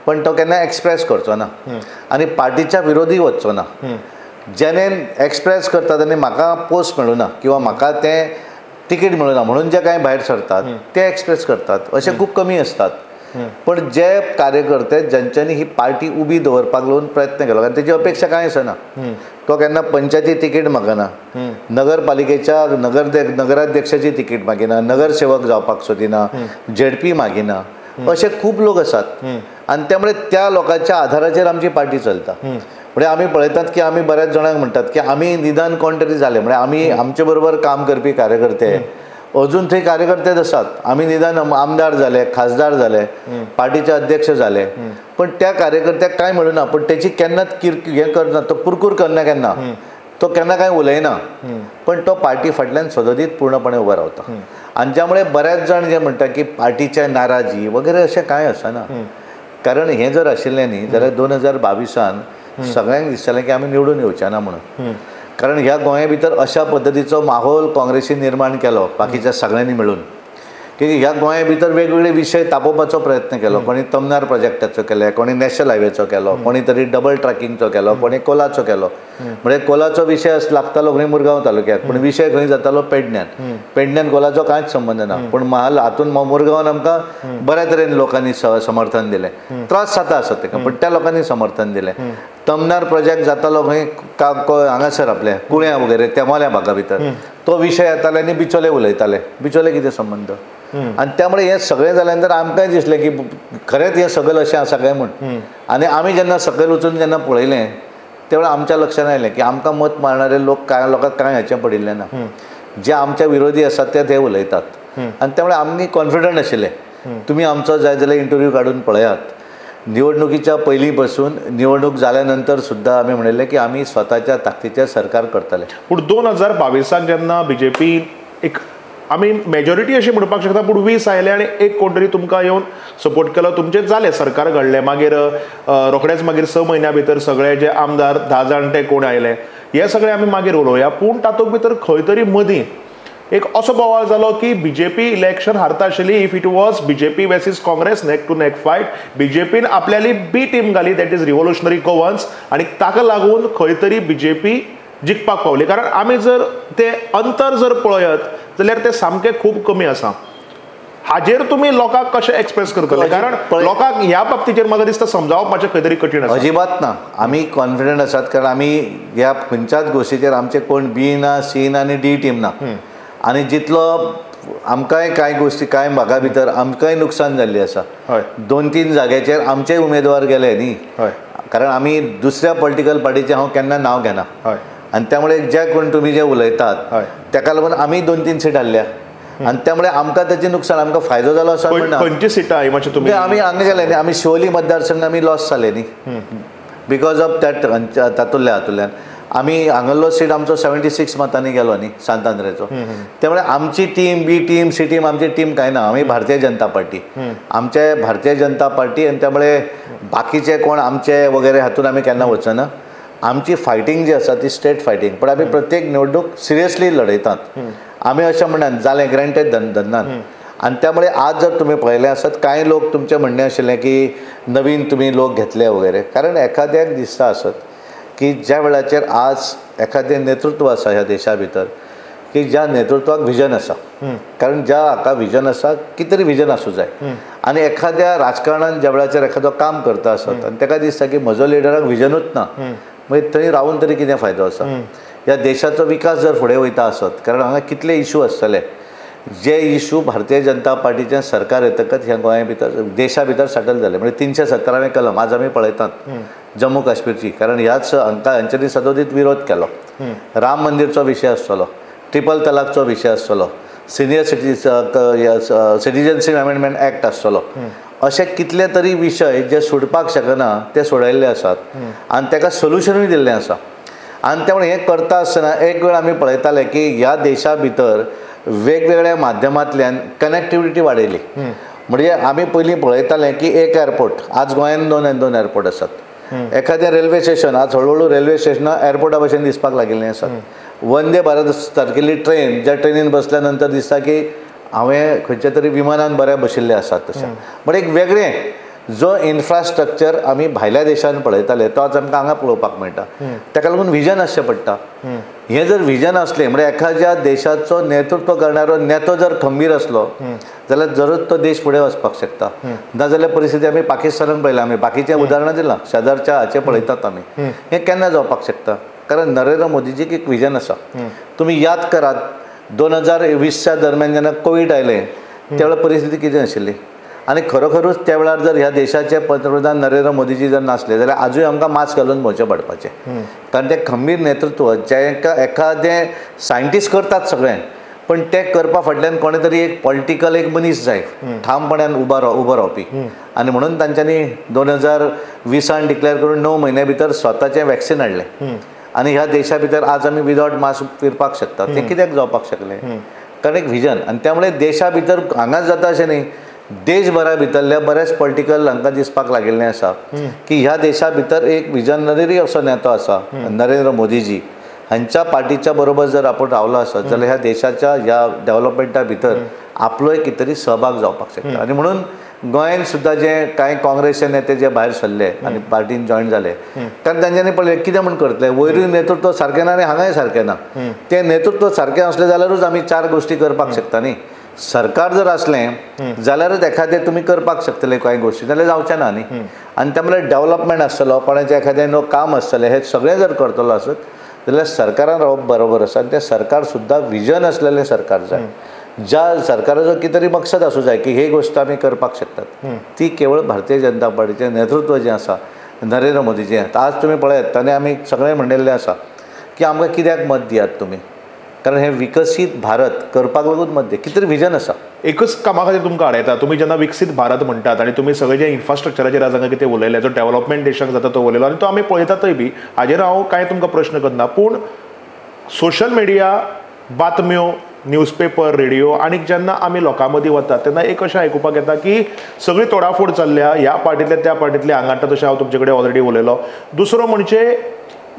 पण तो केन्ना एक्सप्रेस करचो ना आनी पार्टीच्या विरोधी वचचो ना. जेणे एक्सप्रेस करता तेणे म्हाका पोस्ट मेळूना किंवा म्हाका तें तिकीट मेळूना म्हणून जे कांय भायर सरतात ते एक्सप्रेस करतात, अशे खूब कमी असतात. पण जे कार्यकर्ते ज्यांच्यांनी ही पार्टी उबी दवरपाक लागून प्रयत्न केलो आनी तेजी अपेक्षा कांय आसना. तो केन्ना पंचायती तिकीट मागना, नगरपालिकेच्या नगराध्यक्षाची तिकीट मागिना, नगरसेवक जावपाक सोदिना, झेडपी मागिना, असे खूब लोक आसात. आनी त्यामुळे त्या लोकांच्या आधाराचेर आमची पार्टी चलता. म्हणजे आमी पळयतात की आमी बऱ्याच जाणांक म्हणटात की आमी निदान कोण तरी जाले, म्हणजे आमी आमचे बरोबर काम करपी कार्यकर्ते अजून थंय कार्यकर्तेच आसात. आमी निदान आमदार जाले, खासदार जाले, पार्टीचे अध्यक्ष जाले, पण त्या कार्यकर्त्याक कांय मेळूना. पण तेची केन्नाच हें करना, तो कुरकुर करना, केन्ना तो केन्ना कांय उलयना, पण तो पार्टी फाटल्यान सदतीत पूर्णपणे उबो रावता. आनी त्यामुळे बऱ्याच जाण जे म्हणटा की पार्टीचे नाराजी वगैरे अशें कांय आसना. कारण हें जर आशिल्लें न्ही जाल्यार 2022 सगळ्यांक दिसतालें की आमी निवडून येवचे ना म्हणून. कारण ह्या गोंया भितर अशा पद्दतीचो माहोल काँग्रेसीन निर्माण केलो बाकीच्या सगळ्यांनी मिळून की ह्या गोंया भितर वेगवेगळे विशय तापोवपाचो प्रयत्न केलो. कोणी तमनार प्रोजेक्टाचो केले, कोणी नॅशनल हायवेचो केलो, कोणी तरी डबल ट्रॅकिंगचो केलो, कोणी कोलाचो केलो. म्हणजे कोलाचो विशय लागतालो खंय मुरगांव तालुक्यात, पण विशय खंय जातालो पेडण्यान. पेडण्यान कोलाचो कांयच संबंध ना, पण हातून मुरगांवान आमकां बऱ्या तरेन लोकांनी समर्थन दिलें. त्रास जाता आसत ताका, पण त्या लोकांनी समर्थन दिलें. तमनार प्रोजेक्ट जातालो खंय हांगासर आपले कुळ्या वगैरे तेमाल्या भागा भितर, तो विशय येताले आनी बिचोले उलयताले. बिचोले कितें संबंध? आनी त्यामुळे हें सगळें जाल्या नंतर आमकांय दिसलें की खरेंच हें सगळें अशें आसा काय म्हूण. आनी आमी जेन्ना सकयल वचून जेन्ना पळयलें तेन्ना आमच्या लक्षांत आयलें की आमकां मत मारणारे लोक लोकांक कांय हाचें पडिल्लें ना. जे आमच्या विरोधी आसात ते थंय उलयतात. आनी त्यामुळे आमी कॉन्फिडंट आशिल्ले. तुमी आमचो जाय जाल्यार इंटरव्यू काडून पळयात. निवडणुकीच्या पयलीं पासून निवडणूक जाल्या नंतर सुद्दां आमी म्हणिल्लें की आमी स्वताच्या ताकदीचें सरकार करतले. पूण 2022 जेन्ना बीजेपी एक आमी मेजॉरिटी अशी म्हणपाक शकता, पूण 20 आयले आनी एक कोण तरी तुमकां येवन सपोर्ट केलो, तुमचें जालें, सरकार घडलें. मागीर रोखडेच मागीर 6 म्हयन्या भितर सगळे जे आमदार 10 जाण ते कोण आयले हे सगळे आमी मागीर उलोवया. पूण तातूंत भितर खंय तरी मदीं एक असो बोवाळ जालो की बीजेपी इलेक्शन हारता आशिल्ली. If it was BJP versus Congress neck to neck fight, बीजेपीन आपल्याली बी टीम घाली, दॅट इज रिव्होल्युशनरी गोवन्स, आनी ताका लागून खंय तरी बीजेपी जिखपाक पावली. कारण आमी जर ते अंतर जर पळयत जाल्यार ते सामकें खूब कमी आसा. हाजेर तुमी लोकांक कशें एक्सप्रेस करतले? कारण लोकांक ह्या बाबतीचेर म्हाका दिसता समजावपाचें खंय तरी कठीण आसा. अजिबात ना. आमी कॉन्फिडंट आसात, कारण आमी ह्या खंयच्याच गोश्टीचेर आमचे कोण बी ना, सी ना आनी डी टीम ना. आनी जितलो आमकांय कांय गोश्टी कांय भागा भितर आमकांय नुकसान जाल्ली आसा. 2-3 जाग्याचेर आमचे उमेदवार गेले न्ही. कारण आमी दुसऱ्या पॉलिटिकल पार्टीचें हांव केन्ना नांव घेना, आणि त्यामुळे जे कोण तुम्ही जे उलयतात ताका लागून आमी 2-3 सीट हाडल्या आणि त्यामुळे आमकां त्याचे नुकसान आमकां फायदो जालो असं म्हणना. खंयची सिटां मातशें तुमी आमी हांगा गेले न्ही, आमी शिवोली मतदारसंघ आमी लॉस जाले न्ही बिकॉज ऑफ दॅट तातूंतल्या हातूंतल्यान आमी हांगलो सीट आमचो 76 मतांनी गेलो न्ही सांतांद्रेचो. त्यामुळे आमची टीम बी टीम सी टीम आमची टीम काय ना, आमी भारतीय जनता पार्टी आमचे भारतीय जनता पार्टी आणि त्यामुळे बाकीचे कोण आमचे वगैरे हातून आमी केन्ना वचना. आमची फायटींग जी आसा ती स्टेट फायटींग, पण आमी प्रत्येक निवडणूक सिरियसली लढयतात. आमी अशें म्हणनात जालें ग्रँटेड धरनात. आणि त्यामुळे आज जर तुम्ही पळयलें आसत कांय लोक तुमचें म्हणणें आशिल्लें की नवीन तुम्ही लोक घेतले वगैरे, कारण एखाद्याक दिसता आसत की ज्या वेळाचेर आज एखादें नेतृत्व आसा ह्या देशा भितर की ज्या नेतृत्वाक विजन आसा, कारण ज्या हाका विजन आसा कितें तरी विजन आसूं जाय. आनी एखाद्या राजकारणान ज्या वेळाचेर एखादो काम करता आसत आनी ताका दिसता की म्हजो लिडराक विजनूच ना, मागीर थंय रावून तरी कितें फायदो आसा. ह्या देशाचो विकास जर फुडें वयता आसत, कारण हांगा कितले इशू आसतले जे इशू भारतीय जनता पार्टीचें सरकार येतकच ह्या गोंया भितर देशा भितर सेटल जाले. म्हणजे 317वें कलम आज आमी पळयतात जम्मू काश्मीरची, कारण ह्याच हांकां हांच्यांनी सदोदीत विरोध केलो. राम मंदिरचो विशय आसतलो, ट्रिपल तलाकचो विशय आसतलो, सिनियर सिटिझनशीप अमेंडमेंट एक्ट आसतलो. अशे कितले तरी विशय जे सोडपाक शकना ते सोडयल्ले आसात आनी ताका सोल्युशनूय दिल्लें आसा. आनी त्यामुळे हें करता आसतना एक वेळ आमी पळयताले की ह्या देशा भितर वेगवेगळ्या माध्यमांतल्यान कनेक्टिविटी वाडयली. म्हणजे आमी पयलीं पळयताले की एक एअरपोर्ट, आज गोंयांत 2 एअरपोर्ट आसात. एखादें रेल्वे स्टेशन आज हळूहळू रेल्वे स्टेशनां एअरपोर्टा भशेन दिसपाक लागिल्लीं आसात. वंदे भारत सारकेली ट्रेन ज्या ट्रेनीन बसल्या नंतर दिसता की हांवें खंयच्या तरी विमानान बऱ्या बशिल्ले आसात तशें. पण एक वेगळें जो इन्फ्रास्ट्रक्चर आमी भायल्या देशांत पळयताले तो आज आमकां हांगा पळोवपाक मेळटा. ताका लागून विजन आसचें पडटा. हें जर विजन असलें म्हणजे एखाद्या देशाचो नेतृत्व करणारो नेतो जर खंबीर असलो जाल्यार जरूच तो देश फुडें वचपाक शकता. नाजाल्यार परिस्थिती आमी पाकिस्तानान पळयला, आमी बाकीचें उदाहरणां दिलां, शेजारच्या हाचे पळयतात आमी. हें केन्ना जावपाक शकता, कारण नरेंद्र मोदीजीक एक विजन आसा. तुमी याद करात 2020च्या दरम्यान जेन्ना कोवीड आयलें त्या वेळार परिस्थिती कितें आशिल्ली, आनी खरोखरूच त्या वेळार जर ह्या देशाचे पंतप्रधान नरेंद्र मोदीजी जर नासले जाल्यार आजूय आमकां मास्क घालून भोंवचें पडपाचें. कारण तें खंबीर नेतृत्व जेका एखादें सायंटिस्ट करतात सगळें, पण ते करपा फाटल्यान कोणे तरी एक पॉलिटिकल एक मनीस जाय ठामपणान उबो रावपी. आनी म्हणून तांच्यांनी 2020 डिक्लेअर करून 9 म्हयन्या भितर स्वताचें वॅक्सीन हाडलें. आनी ह्या देशा भितर आज आमी विदावट मास्क फिरपाक शकतात. तें कित्याक जावपाक शकलें, कारण एक विजन. आनी त्यामुळे देशा भितर हांगाच जाता अशें न्ही, देशभरा भितरल्या बऱ्याच पॉलिटिकल हांकां दिसपाक लागिल्लें आसा की ह्या देशा भितर एक विजनरी असो नेतो आसा नरेंद्र मोदीजी. हांच्या पार्टीच्या बरोबर जर आपूण रावलो आसत जाल्यार ह्या देशाच्या ह्या डेव्हलपमेंटा भितर आपलोय कितें तरी सहभाग जावपाक शकता. आनी म्हणून गोंयांत सुद्दां जे कांय काँग्रेसचे नेते जे भायर सरले आनी पार्टीन जॉयन जाले, कारण तांच्यांनी पळयलें कितें म्हूण करतले, वयरूय नेतृत्व सारकें ना आनी हांगाय सारकें ना. तें नेतृत्व सारकें असलें जाल्यारूच आमी 4 गोश्टी करपाक शकता न्ही. सरकार जर असलें जाल्यारच एखादें तुमी करपाक शकतले कांय गोश्टी, जाल्यार जावचें ना न्ही. आनी त्यामुळे डेव्हलपमेंट आसतलो, कोणाचें एखादें काम आसतलें, हें सगळें जर करतलो आसत जाल्यार सरकारान रावप बरोबर आसा. आनी तें सरकार सुद्दां विजन असलेलें सरकार जाय. ज्या सरकाराचो कितें तरी मकसद आसूं जाय की हे गोश्ट आमी करपाक शकतात. ती केवळ भारतीय जनता पार्टीचें नेतृत्व जें आसा नरेंद्र मोदीचें. आज तुमी पळयात ताणें आमी सगळें म्हणिल्लें आसा की आमकां कित्याक मत दियात तुमी, कारण हे विकसीत भारत करपाक लागून मत दे. कितें तरी विजन आसा. एकच कामा खातीर तुमकां हाडयता. तुमी जेन्ना विकसीत भारत म्हणटात आनी तुमी सगळे जे इन्फ्रास्ट्रक्चराचेर आज हांगा कितें उलयलें, जो डेव्हलपमेंट देशाक जाता तो उलयलो आनी तो आमी पळयतातय बी, हाजेर हांव कांय तुमकां प्रश्न करना. पूण सोशल मिडिया, बातम्यो, न्यूजपेपर, रेडिओ आनी जेन्ना आमी लोकां मदीं वतात तेन्ना एक अशें आयकुपाक येता की सगळी तोडाफोड चल्ल्या, ह्या पार्टींतले त्या पार्टींतले हांगा तशें हांव तुमचे कडेन ऑलरेडी उलयलो. दुसरो म्हणजे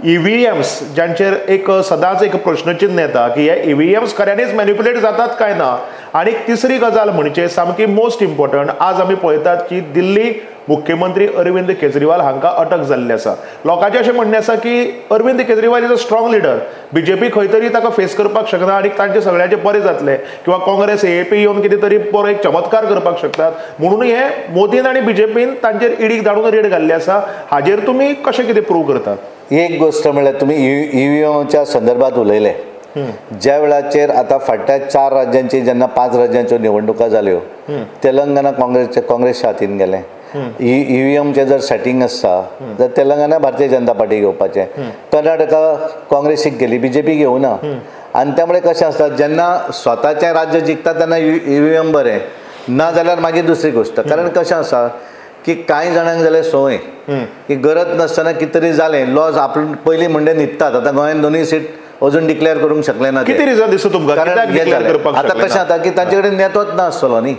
EVMs ज्यांचेर एक सदांच एक प्रश्नचिन्ह येता की हे EVMs खऱ्यांनीच मॅनिप्युलेट जातात काय ना. आनी तिसरी गजाल म्हणजे सामकी मोस्ट इम्पॉर्टंट, आज आमी पळयतात की दिल्ली मुख्यमंत्री अरविंद केजरीवाल हांकां अटक जाल्ली आसा. लोकांचें अशें म्हणणें आसा की Arvind Kejriwal is a strong leader, BJP खंय तरी ताका फेस करपाक शकना आनी तांचें सगळ्यांचें बरें जातलें, किंवा काँग्रेस AAP येवन कितें तरी बरो एक चमत्कार करपाक शकतात. म्हणून हे मोदीन आनी BJPन तांचेर इडीक धाडून रेड घाल्ली आसा. हाजेर तुमी कशें कितें प्रूव करतात? एक गोष्ट म्हणल्यार तुमी EVMच्या संदर्भात उलयले. ज्या वेळाचेर आतां फाटल्या 4 राज्यांची जेन्ना 5 राज्यांच्यो निवडणुका जाल्यो, तेलंगणा काँग्रेसच्या हातीन गेलें EVMचे जर सेटिंग आसता तर तेलंगणा भारतीय जनता पार्टी घेवपाचें, कर्नाटका काँग्रेसीक गेली, BJP घेवना. आनी त्यामुळे कशें आसता, जेन्ना स्वताचें राज्य जिखता तेन्ना EVM बरें, ना जाल्यार मागीर दुसरी गोश्ट. कारण कशें आसा की कांय जाणांक जाल्यार संवय की गरज नासतना कितें तरी जालें, लॉज आपण पयलीं म्हणजे न्हिदतात. आतां गोंयांत 2 सीट अजून डिक्लेअर करूंक शकले ना. किती रिझन दिसता तुमकां? कारण आतां कशें जाता की तांचे कडेन नेतोच ना आसतलो न्ही,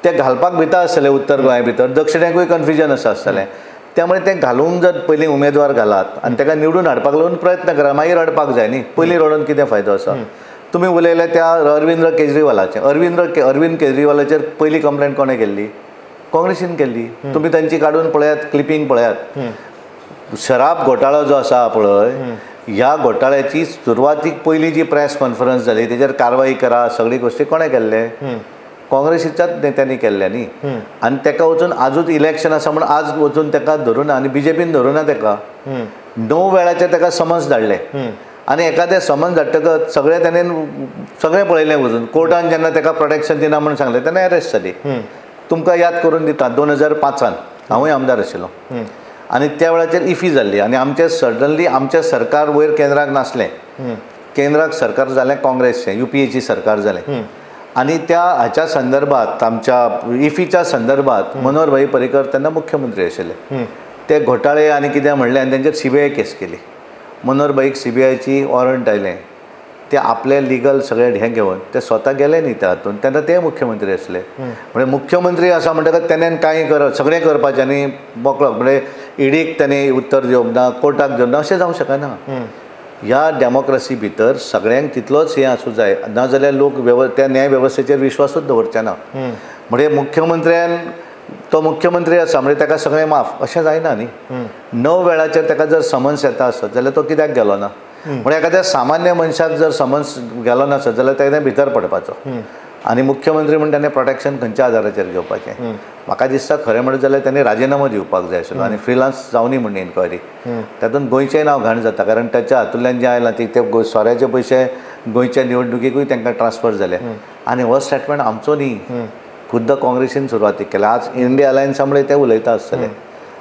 ते घालपाक भिता आसतले उत्तर गोंया भितर, दक्षिणेकूय कन्फ्युजन आसतलें. त्यामुळे ते घालूंक जर पयलीं उमेदवार घालात आनी ताका निवडून हाडपाक लागून प्रयत्न करा, मागीर हाडपाक जाय न्ही. पयलीं रडून कितें फायदो आसा? तुम्ही उलयले त्या अरविंद केजरीवालाचेर. अरविंद केजरीवालाचेर पयली कंप्लेंट कोणें केल्ली? काँग्रेसीन केल्ली. तुम्ही तांची काडून पळयात, क्लिपिंग पळयात. शराब घोटाळो जो आसा पळय, ह्या घोटाळ्याची सुरवातीक पयली जी प्रेस कॉन्फरन्स जाली तेजेर कारवाई करा सगळी गोश्टी कोणें केल्ले? काँग्रेसीच्याच नेत्यांनी केल्ले न्ही. आनी ताका वचून आजूच इलेक्शन आसा म्हणून आज वचून ताका धरुना आनी BJPन धरुना ताका. 9 वेळाचेर ताका समन्स धाडले. आनी एखादें समन्स धाडटकच सगळें पळयलें वचून. कोर्टान जेन्ना ताका प्रोटेक्शन दिना म्हणून सांगलें तेन्ना अरेस्ट जाली. तुमकां याद करून दिता 2005 हांवूय आमदार आशिल्लो आनी त्या वेळाचेर इफी जाल्ली आनी आमचें सडनली आमचें सरकार वयर केंद्राक नासलें. केंद्राक सरकार जालें काँग्रेसचें, UPAची सरकार जालें. आनी त्या हाच्या संदर्भात आमच्या इफीच्या संदर्भात मनोहर भाई पर्रीकर तेन्ना मुख्यमंत्री आशिल्ले. ते घोटाळे आनी कितें म्हणलें आनी तांचेर CBI केस केली. मनोहर भाईक CBIची वॉरंट आयलें. ते आपले लिगल सगळे हें घेवन ते स्वता गेले न्ही त्या हातून. तेन्ना ते मुख्यमंत्री आसले. म्हणजे मुख्यमंत्री आसा म्हणटकच तेणेन कांय सगळें करपाचें आनी मोकळो म्हणजे ईडीक तेणी उत्तर दिवप ना, कोर्टाक दिवप ना, अशें जावंक शकना. ह्या डेमोक्रेसी भितर सगळ्यांक तितलोच हें आसूं जाय, ना जाल्यार लोक त्या न्याय वेवस्थेचेर विश्वासूच दवरचे ना. म्हणजे मुख्यमंत्र्यान तो मुख्यमंत्री आसा म्हणजे ताका सगळें माफ अशें जायना न्ही. 9 वेळाचेर ताका जर समन्स येता आसत जाल्यार तो कित्याक गेलो ना? म्हणजे एखाद्या सामान्य मनशाक जर समन्स गेलो नासत जाल्यार ताणें भितर पडपाचो. आनी मुख्यमंत्री म्हणून ताणें प्रोटेक्शन खंयच्या आदाराचेर घेवपाचें? म्हाका दिसता खरें म्हणत जाल्यार ताणें राजिनामो दिवपाक जाय आशिल्लो आनी फ्रिलान्स जावनी म्हणून इन्क्वायरी. तातूंत गोंयचेंय नांव घाण जाता कारण ताच्या हातूंतल्यान जें आयलां ते सोऱ्याचे पयशे गोंयच्या निवडणुकीकूय तांकां ट्रान्सफर जाले. आनी हो स्टेटमेंट आमचो न्ही, खुद्द काँग्रेसीन सुरवातीक केला. आज इंडिया अलायन्सा मुळे ते उलयता आसतले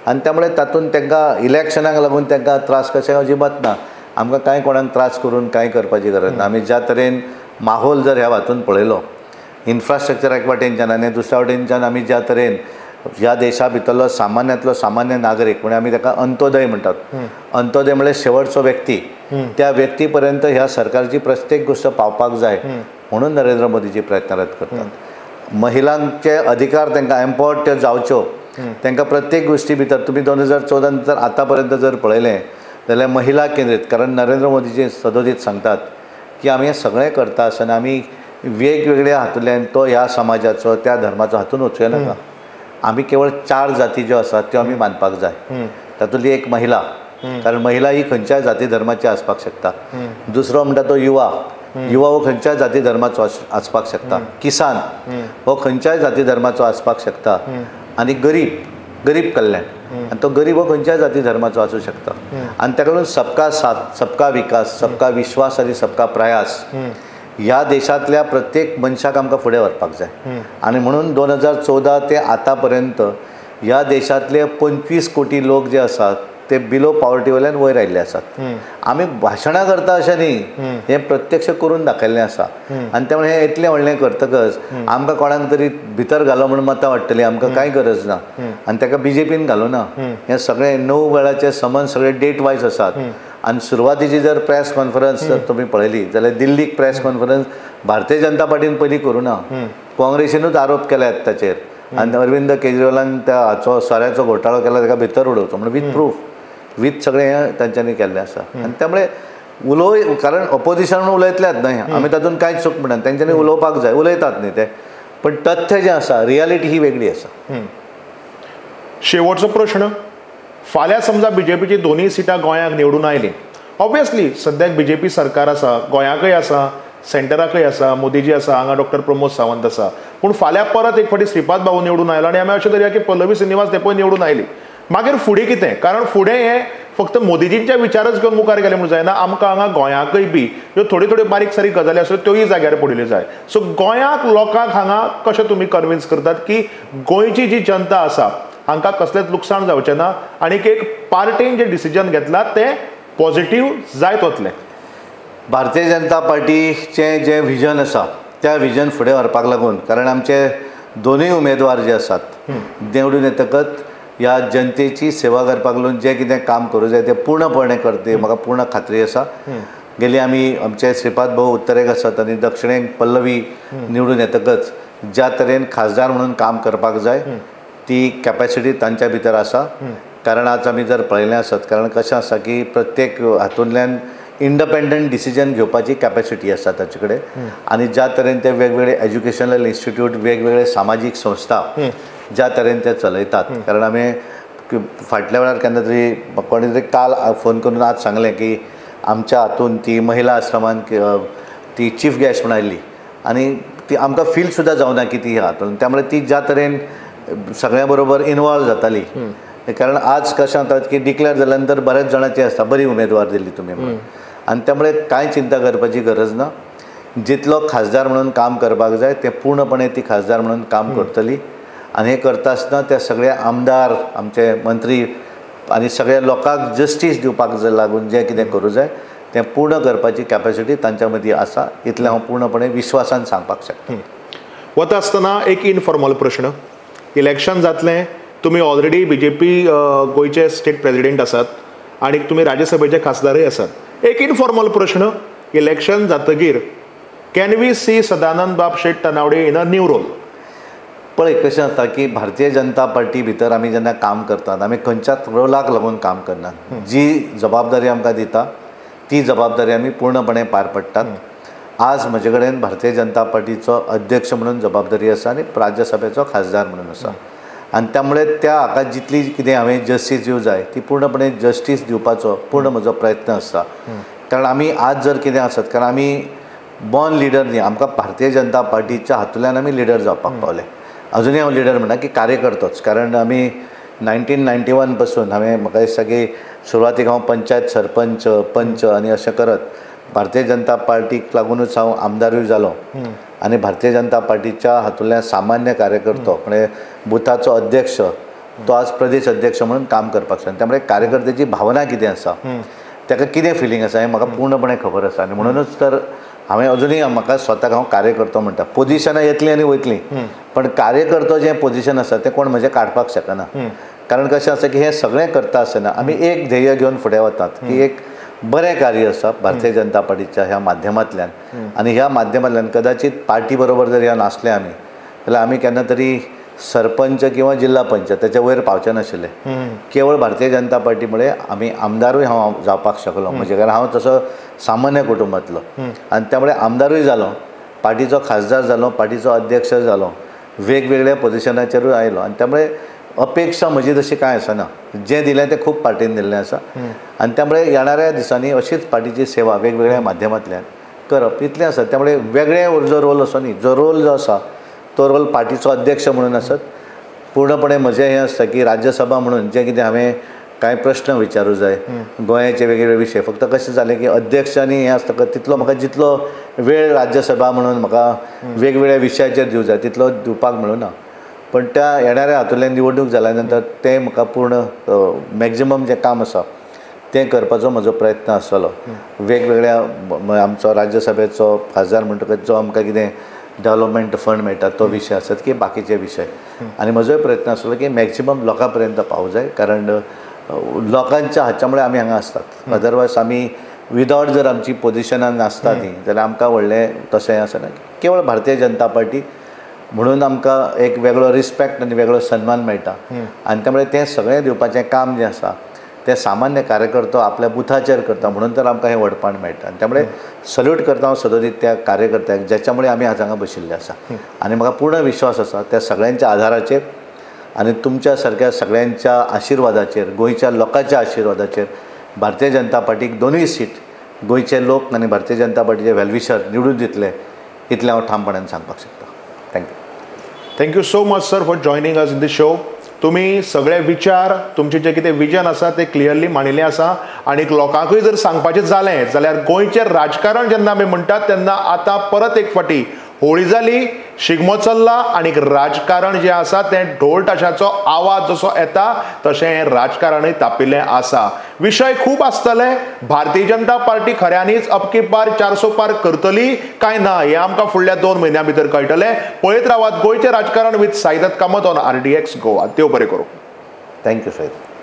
आनी त्यामुळे तातूंत तांकां इलेक्शनाक लागून तांकां त्रास कशें अजिबात ना. आमकां कांय कोणाक त्रास करून कांय करपाची गरज ना. आमी ज्या तरेन माहोल जर ह्या हातूंत पळयलो इन्फ्रास्ट्रक्चर एक वाटेनच्यान आनी दुसऱ्या वाटेनच्यान आमी ज्या तरेन ह्या देशा भितरलो सामान्यांतलो सामान्य नागरीक म्हणजे आमी ताका अंत्योदय म्हणटात. अंत्योदय म्हणजे शेवटचो व्यक्ती, त्या व्यक्ती पर्यंत ह्या सरकारची प्रत्येक गोष्ट पावपाक जाय म्हणून नरेंद्र मोदीजी प्रयत्नरत करतात. महिलांचे अधिकार तांकां एम्पॉवर्ड ते जावच्यो, तांकां प्रत्येक गोष्टी भितर तुम्ही 2014 नंतर आतां पर्यंत जर पळयलें जाल्यार महिला केंद्रीत. कारण नरेंद्र मोदीजी सदोदीत सांगतात की आमी हें सगळें करता आसतना आमी वेगवेगळ्या हातूंतल्यान तो ह्या समाजाचो त्या धर्माचो हातून वचूं नाका. आमी केवळ 4 जाती ज्यो आसात त्यो आमी मानपाक जाय. तातूंतली एक महिला, कारण महिला ही खंयच्याय जाती धर्माची आसपाक शकता. दुसरो म्हणटा तो युवा हो खंयच्याय जाती धर्माचो आसपाक शकता. किसान हो खंयच्याय जाती धर्माचो आसपाक शकता. आनी गरीब कल्याण आनी तो गरीब हो खंयच्याय जाती धर्माचो आसूं शकता. आनी ताका लागून सबका साथ, सबका विकास, सबका विश्वास आनी सबका प्रयास ह्या देशांतल्या प्रत्येक मनशाक आमकां फुडें व्हरपाक जाय. आनी म्हणून 2014 ते आतां पर्यंत ह्या देशांतले 25 कोटी लोक जे आसात ते बिलो पॉवर्टी वयल्यान वयर आयिल्ले आसात. आमी भाशणां करता अशें न्ही, हें प्रत्यक्ष करून दाखयल्लें आसा. आनी त्यामुळे हें इतलें व्हडलें करतकच आमकां कोणाक तरी भितर घालो म्हणून मतां वाडटलीं, आमकां कांय गरज ना. आनी ताका BJPन घालूना. हें सगळें 9 वेळाचे समन सगळे डेट वायज आसात. आनी सुरवातीची जर प्रेस कॉन्फरन्स जर तुमी पळयली जाल्यार दिल्लीक प्रेस कॉन्फरन्स भारतीय जनता पार्टीन पयलीं करुना, काँग्रेसीनूच आरोप केल्यात ताचेर. आनी अरविंद केजरीवालान त्या हाचो सोऱ्याचो घोटाळो केला ताका भितर उडोवचो म्हणून वीथ प्रूफ वीथ सगळें हें तांच्यांनी केल्लें आसा. आनी त्यामुळे कारण अपोजिशन उलयतल्यात न्हय, आमी तातूंत कांयच चूक म्हणना, तांच्यांनी उलोवपाक जाय, उलयतात न्ही ते. पण तथ्य जें आसा, रियालिटी ही वेगळी आसा. शेवटचो प्रश्न, फाल्यां समजा BJPची 2 सिटां गोंयांक निवडून आयलीं, ऑब्वियसली सद्याक BJP सरकार आसा, गोंयाकय आसा, सेंटराकय आसा, मोदीजी आसा, हांगा डॉक्टर प्रमोद सावंत आसा. पूण फाल्यां परत एक फावटी श्रीपाद भाऊ निवडून आयलो आनी आमी अशें धरया की पल्लवी श्रीनिवास ते पळय निवडून आयली. मागीर फुडें कितें? कारण फुडें हें फक्त मोदीजींच्या विचारच घेवन मुखार गेले म्हणून जायना, आमकां हांगा गोंयाकय बी ह्यो थोड्यो बारीक सारीक गजाली आसल्यो त्योय जाग्यार पडिल्ल्यो जाय. सो गोंयाक लोकांक हांगा कशें तुमी कन्विन्स करतात की गोंयची जी जनता आसा हांकां कसलेंच लुकसाण जावचें ना आनी एक पार्टीन जें डिसिजन घेतलां तें पॉझिटिव्ह जायत वतलें. भारतीय जनता पार्टीचें जें विजन आसा त्या विजन फुडें व्हरपाक लागून, कारण आमचे दोनूय उमेदवार जे आसात निवडून येतकच ह्या जनतेची सेवा करपाक लागून जें कितें काम करूं जाय तें पूर्णपणे करते म्हाका पूर्ण खात्री आसा. गेली आमी आमचे श्रीपाद भाऊ उत्तरेक आसात आनी दक्षिणेक पल्लवी निवडून येतकच ज्या तरेन खासदार म्हणून काम करपाक जाय ती कॅपॅसिटी तांच्या भितर आसा. कारण आज आमी जर पळयलें आसत, कारण कशें आसा की प्रत्येक हातूंतल्यान इंडिपेंडंट डिसिजन घेवपाची कॅपॅसिटी आसा ताचे कडेन. आनी ज्या तरेन ते वेगवेगळे एज्युकेशनल इन्स्टिट्यूट, वेगवेगळे सामाजीक संस्था ज्या तरेन ते चलयतात, कारण आमी फाटल्या वेळार केन्ना तरी कोणी तरी काल फोन करून आज सांगलें की आमच्या हातून ती महिला आश्रमान ती चीफ गेस्ट म्हणून आयिल्ली आनी ती आमकां फील सुद्दां जावना की ती हातून, त्यामुळे ती ज्या तरेन सगळ्या बरोबर इनवॉल्व जाताली. कारण आज कशें जाता की डिक्लेअर जाल्या नंतर बऱ्याच जाणांची आसता बरी उमेदवार दिल्ली तुमी म्हणून, आनी त्यामुळे कांय चिंता करपाची गरज ना. जितलो खासदार म्हणून काम करपाक जाय तें पूर्णपणे ती खासदार म्हणून काम करतली. आनी हें करता आसतना ते सगळे आमदार, आमचे मंत्री आनी सगळ्या लोकांक जस्टीस दिवपाक लागून जें कितें करूं जाय तें पूर्ण करपाची कॅपॅसिटी तांच्या मदीं आसा. इतलें हांव पूर्णपणे विश्वासान सांगपाक शकता. वता आसतना एक इनफॉर्मल प्रश्न. इलेक्शन जातलें, तुमी ऑलरेडी BJP गोंयचे स्टेट प्रेसिडेंट आसात आनी तुमी राज्यसभेचे खासदारय आसात. एक इनफॉर्मल प्रश्न. इलेक्शन जातकीर can we C Sadanand Bab Shet Tanawade in a new role? पळय कशें जाता की भारतीय जनता पार्टी भितर आमी जेन्ना काम करतात आमी खंयच्याच रोलाक लागून काम करनात. जी जबाबदारी आमकां दिता ती जबाबदारी आमी पूर्णपणे पार पडटात. आज म्हजे कडेन भारतीय जनता पार्टीचो अध्यक्ष म्हणून जबाबदारी आसा आनी राज्यसभेचो खासदार म्हणून आसा. आनी त्यामुळे त्या हाका जितली कितें हांवें जस्टीस दिवं जाय ती पूर्णपणे जस्टीस दिवपाचो पूर्ण म्हजो प्रयत्न आसा. कारण आमी आज जर कितें आसत, कारण आमी बॉर्न लिडर न्ही, आमकां भारतीय जनता पार्टीच्या हातूंतल्यान आमी लिडर जावपाक पावले. अजुनूय हांव लिडर म्हणना की कार्यकर्तोच. कारण आमी 1991 पासून हांवें म्हाका दिसता की सुरवातीक हांव पंचायत सरपंच पंच आनी अशें करत भारतीय जनता पार्टीक लागूनच हांव आमदारूय जालो आनी भारतीय जनता पार्टीच्या हातूंतल्यान सामान्य कार्यकर्तो म्हणजे बुथाचो अध्यक्ष तो आज प्रदेश अध्यक्ष म्हणून काम करपाक शकता. त्यामुळे कार्यकर्त्याची भावना कितें आसा, ताका कितें फिलींग आसा हें म्हाका पूर्णपणे खबर आसा. आनी म्हणूनच तर हांवें अजुनूय म्हाका स्वताक हांव कार्यकर्तो म्हणटा. पोजिशनां येतलीं आनी वयतलीं, पण कार्यकर्तो जें पोजिशन आसा तें कोण म्हजें काडपाक शकना. कारण कशें आसा की हें सगळें करता आसतना आमी एक ध्येय घेवन फुडें वतात की एक बरें कार्य आसा भारतीय जनता पार्टीच्या ह्या माध्यमांतल्यान. आनी ह्या माध्यमांतल्यान कदाचित पार्टी बरोबर जर ह्या नासले आमी जाल्यार आमी केन्ना तरी सरपंच किंवा जिल्हा पंच त्याच्या वयर पावचे नाशिल्ले. केवळ भारतीय जनता पार्टी मुळे आमी आमदारूय हांव जावपाक शकलो. म्हणजे कारण हांव तसो सामान्य कुटुंबांतलो आनी त्यामुळे आमदारूय जालो, पार्टीचो खासदार जालो, पार्टीचो अध्यक्ष जालो, वेगवेगळ्या पोजिशनाचेरूय आयलो. आनी त्यामुळे अपेक्षा म्हजी तशी कांय आसना. जें दिलें तें खूब पार्टीन दिल्लें आसा आनी त्यामुळे येणाऱ्या दिसांनी अशीच पार्टीची सेवा वेगवेगळ्या माध्यमांतल्यान करप इतलें आसा. त्यामुळे वेगळे जो रोल असो न्ही, जो रोल जो आसा तो रोल पार्टीचो अध्यक्ष म्हणून आसत. पूर्णपणे म्हजें हें आसता की राज्यसभा म्हणून जें कितें हांवें कांय प्रश्न विचारूं जाय गोंयाचे वेगवेगळे विशय, फक्त कशें जालें की अध्यक्षांनी हें आसता तितलो म्हाका जितलो वेळ राज्यसभा म्हणून म्हाका वेगवेगळ्या विशयाचेर दिवं जाय तितलो दिवपाक मेळूना. पण त्या येणाऱ्या हातूंतल्यान निवडणूक जाल्या नंतर तें म्हाका पूर्ण मॅक्झिमम जें काम आसा तें करपाचो म्हजो प्रयत्न आसतलो. वेगवेगळ्या आमचो राज्यसभेचो खासदार म्हणटकच जो आमकां कितें डेव्हलपमेंट फंड मेळटा तो विशय आसत की बाकीचे विशय. आनी म्हजोय प्रयत्न आसलो की मॅक्झिमम लोकां पर्यंत पावूं जाय. कारण लोकांच्या हाच्या मुळे आमी हांगा आसतात. अदरवायज आमी विदावट जर आमची पोजिशनान आसता ती जाल्यार आमकां व्हडलें तशें आसना. केवळ भारतीय जनता पार्टी म्हणून आमकां एक वेगळो रिस्पेक्ट आनी वेगळो सन्मान मेळटा. आनी त्यामुळे तें सगळें दिवपाचें काम जें आसा तें सामान्य कार्यकर्तो आपल्या बुथाचेर करता. म्हणून तर आमकां हें व्हडपण मेळटा. आनी त्यामुळे सल्यूट करता हांव सदोदीत त्या कार्यकर्त्याक ज्याच्या मुळे आमी आज हांगा बशिल्ले आसा. आनी म्हाका पूर्ण विश्वास आसा त्या सगळ्यांच्या आधाराचेर आनी तुमच्या सारक्या सगळ्यांच्या आशिर्वादाचेर, गोंयच्या लोकांच्या आशिर्वादाचेर भारतीय जनता पार्टीक दोनूय सीट गोंयचे लोक आनी भारतीय जनता पार्टीचे वेलविशर निवडून दितले इतलें हांव ठामपणान सांगपाक शकता. Thank you. Thank you so much sir for joining us in the show. तुम्ही सगळे विचार तुमचे जे कितें विजन आसा ते क्लियरली मांडिल्लें आसा. आनी लोकांकूय जर सांगपाचें जालें जाल्यार गोंयचें राजकारण जेन्ना आमी म्हणटात तेन्ना आतां परत एक फावटी होळी जाली, शिगमो चल्ला आनी राजकारण जे आसा तें ढोल ताशाचो आवाज जसो येता तशें हें राजकारणय तापिल्लें आसा. विशय खूब आसतले. भारतीय जनता पार्टी खऱ्यांनीच अबकी पार 400 पार करतली काय ना हें आमकां फुडल्या 2 म्हयन्यां भितर कळटलें. पळयत रावात गोंयचें राजकारण with Saidatta Kamat on RDX Goa. देव बरें करूं. थँक्यू साहेब.